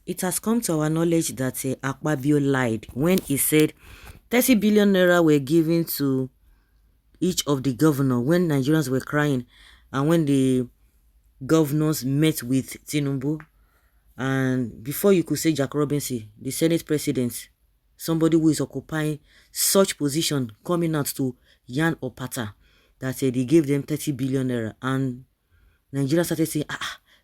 It has come to our knowledge that Akpabio lied when he said 30 billion naira were given to each of the governor when Nigerians were crying and when the governors met with Tinubu. And before you could say Jack Robinson, the Senate president, somebody who is occupying such position, coming out to Yan Opata that they gave them 30 billion naira. And Nigeria started saying,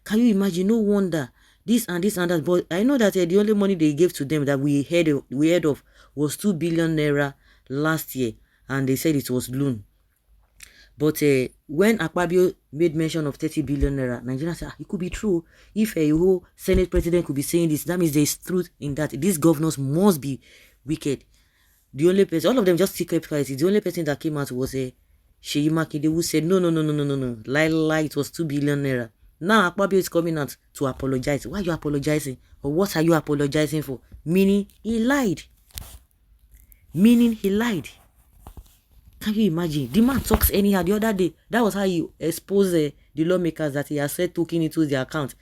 can you imagine? No wonder this and this and that. But I know that the only money they gave to them that we heard of was 2 billion naira last year, and they said it was loan. But when Akpabio made mention of 30 billion naira, Nigeria said, it could be true. If a whole Senate president could be saying this, that means there is truth in that. These governors must be wicked. The only person, all of them just kept quiet. The only person that came out was Sheyi Makinde, who said, no. Lie, it was 2 billion naira. Now Akpabio is coming out to apologize. Why are you apologizing? Or what are you apologizing for? Meaning he lied. Can you imagine? The man talks anyhow. The other day, that was how he exposed the lawmakers that he has said token into their account.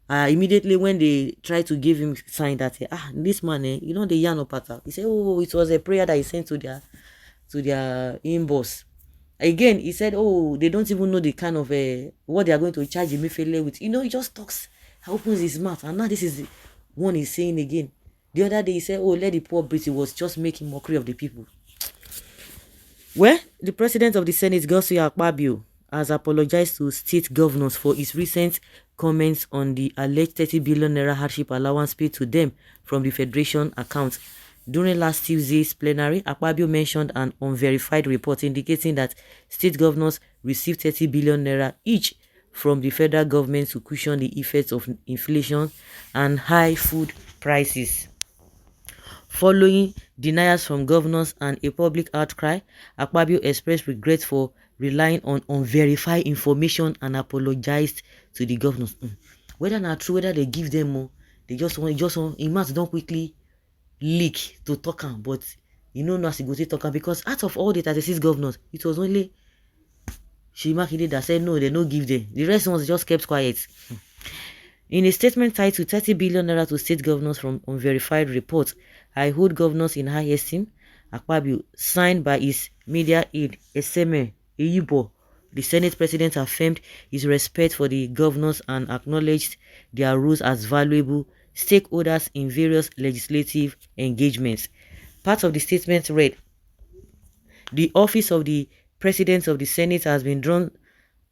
Immediately when they tried to give him sign that this man, the Yan Opata, he said, oh, it was a prayer that he sent to their inbox. Again, he said, oh, they don't even know the kind of what they are going to charge Emefiele with. He just talks, opens his mouth, and now this is the one he's saying again. The other day he said, oh, let the poor breathe. He was just making mockery of the people. Well, the president of the Senate, Govs Akpabio, has apologized to state governors for his recent comments on the alleged 30 billion naira hardship allowance paid to them from the Federation account. During last Tuesday's plenary, Akpabio mentioned an unverified report indicating that state governors received 30 billion naira each from the federal government to cushion the effects of inflation and high food prices. Following denials from governors and a public outcry, Akpabio expressed regret for relying on unverified information and apologized to the governors. Whether not true, whether they give them more, they just want, it must don't quickly leak to talk am, but no as go to talk am, because out of all the 36 governors, it was only Sheyi Makinde that said no, they no give them. The rest ones just kept quiet. In a statement titled 30 billion naira to state governors from unverified reports, I hold governors in high esteem, Akpabio, signed by his media aide, Eseme Eyibo, the Senate president affirmed his respect for the governors and acknowledged their roles as valuable stakeholders in various legislative engagements. Part of the statement read, the office of the president of the Senate has been drawn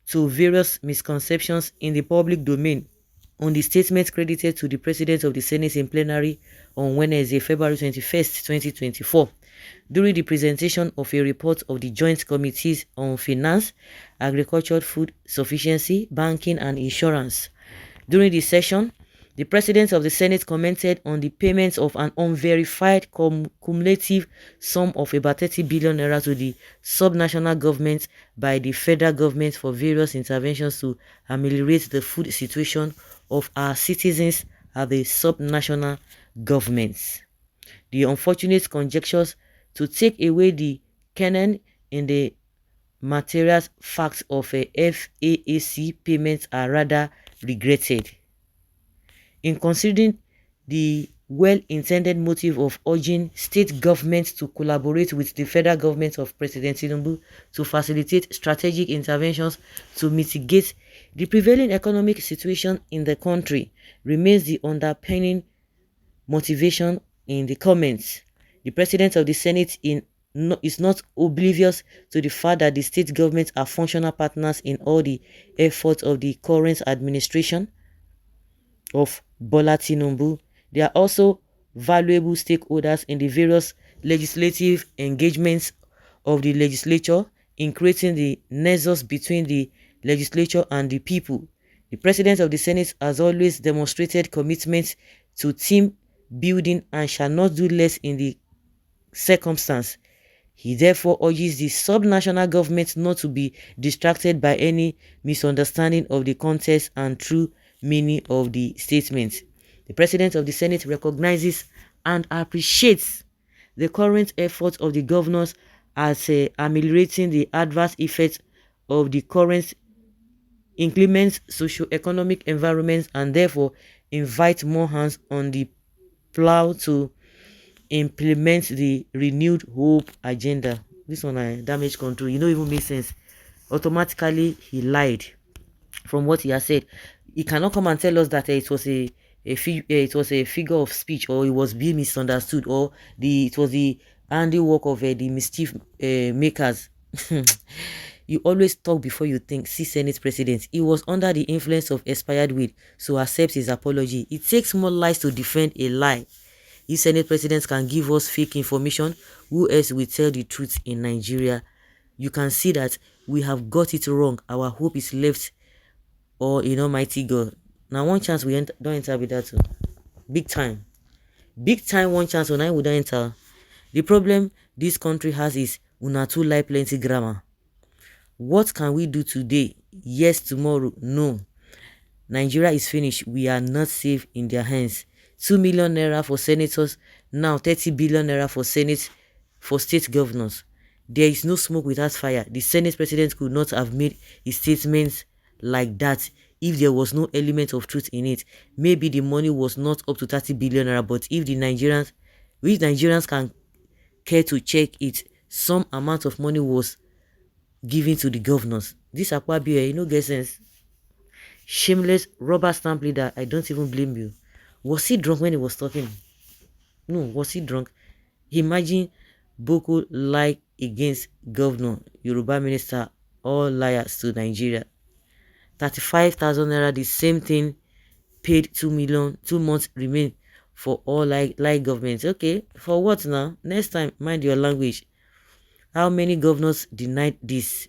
to various misconceptions in the public domain on the statement credited to the President of the Senate in plenary on Wednesday, February 21st, 2024, during the presentation of a report of the Joint Committees on Finance, Agriculture, Food Sufficiency, Banking and Insurance. During the session, the President of the Senate commented on the payments of an unverified cumulative sum of about 30 billion naira to the subnational government by the federal government for various interventions to ameliorate the food situation of our citizens at the subnational governments. The unfortunate conjectures to take away the canon in the material facts of a FAAC payments are rather regretted. In considering the well-intended motive of urging state governments to collaborate with the federal government of President Tinubu to facilitate strategic interventions to mitigate the prevailing economic situation in the country, remains the underpinning motivation in the comments. The President of the Senate is not oblivious to the fact that the state governments are functional partners in all the efforts of the current administration of Bola Tinubu. They are also valuable stakeholders in the various legislative engagements of the legislature in creating the nexus between the legislature and the people. The President of the Senate has always demonstrated commitment to team building and shall not do less in the circumstance. He therefore urges the subnational government not to be distracted by any misunderstanding of the context and true meaning of the statement. The President of the Senate recognizes and appreciates the current efforts of the governors as ameliorating the adverse effects of the current inclement socio-economic environments, and therefore invite more hands on the plow to implement the renewed hope agenda. This one, damage control. You know, even makes sense. Automatically, he lied from what he has said. He cannot come and tell us that it was it was a figure of speech, or it was being misunderstood, or it was the handiwork of the mischief makers. You always talk before you think. See Senate president, he was under the influence of expired weed, so accept his apology. It takes more lies to defend a lie. If Senate presidents can give us fake information, who else will tell the truth in Nigeria? You can see that we have got it wrong. Our hope is left or in Almighty God. Now one chance we don't enter with that too. Big time. Big time one chance when I would enter. The problem this country has is una too like plenty grammar. What can we do today? Yes, tomorrow? No. Nigeria is finished. We are not safe in their hands. 2 million naira for senators, now 30 billion naira for state governors. There is no smoke without fire. The Senate president could not have made his statements like that if there was no element of truth in it. Maybe the money was not up to 30 billion naira, but if Nigerians can care to check it, some amount of money was given to the governors. This Akpabio, you know, get sense. Shameless rubber stamp leader. I don't even blame you. Was he drunk when he was talking? No, was he drunk? Imagine Boko lie against governor, Yoruba minister, all liars to Nigeria. 35,000 naira, the same thing, paid 2 million, 2 months remain for all like governments. Okay, for what now? Next time, mind your language. How many governors denied this?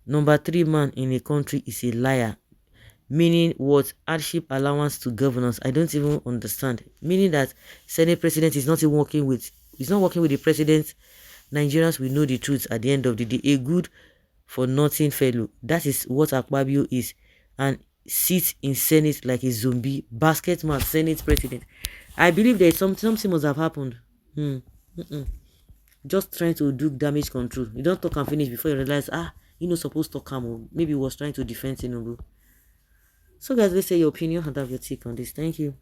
Number 3 man in a country is a liar. Meaning what? Hardship allowance to governors. I don't even understand. Meaning that Senate president is not even working with the president. Nigerians will know the truth at the end of the day. A good for nothing fellow. That is what Akpabio is. And sits in Senate like a zombie. Basketman, Senate president. I believe there is something must have happened. Just trying to do damage control. You don't talk and finish before you realize, you know, supposed to come. Maybe he was trying to defend Tinubu. So guys, let's say your opinion and have your take on this. Thank you.